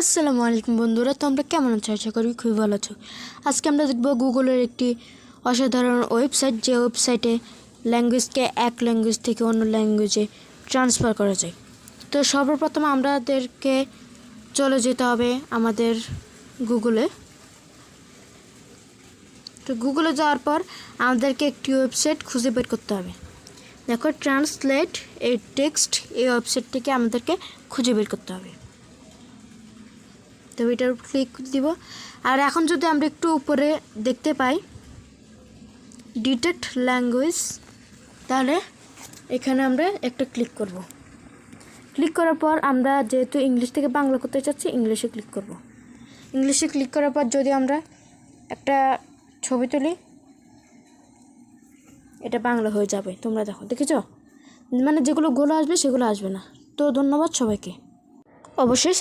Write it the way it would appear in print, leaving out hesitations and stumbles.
আসসালামু আলাইকুম বন্ধুরা, তোমরা কেমন আছো? আশা করি খুবই ভালো আছো। আজকে আমরা দেখব গুগলের একটি অসাধারণ ওয়েবসাইট, যে ওয়েবসাইটে ল্যাঙ্গুয়েজকে এক ল্যাঙ্গুয়েজ থেকে অন্য ল্যাঙ্গুয়েজে ট্রান্সফার করা যায়। তো সর্বপ্রথম আমাদেরকে চলে যেতে হবে আমাদের গুগলে। তো গুগলে যাওয়ার পর আমাদেরকে একটি ওয়েবসাইট খুঁজে বের করতে হবে। দেখো, ট্রান্সলেট এই টেক্সট, এই ওয়েবসাইট থেকে আমাদেরকে খুঁজে বের করতে হবে। তো এটার উপর ক্লিক দিব। আর এখন যদি আমরা একটু উপরে দেখতে পাই ডিটেক্ট ল্যাঙ্গুয়েজ, তাহলে এখানে আমরা একটা ক্লিক করব। ক্লিক করার পর আমরা যেহেতু ইংলিশ থেকে বাংলা করতে চাচ্ছি, ইংলিশে ক্লিক করব। ইংলিশে ক্লিক করার পর যদি আমরা একটা ছবি তুলি, এটা বাংলা হয়ে যাবে। তোমরা দেখো, দেখেছো? মানে যেগুলো গোল আসবে সেগুলো আসবে না। তো ধন্যবাদ সবাইকে। অবশ্যই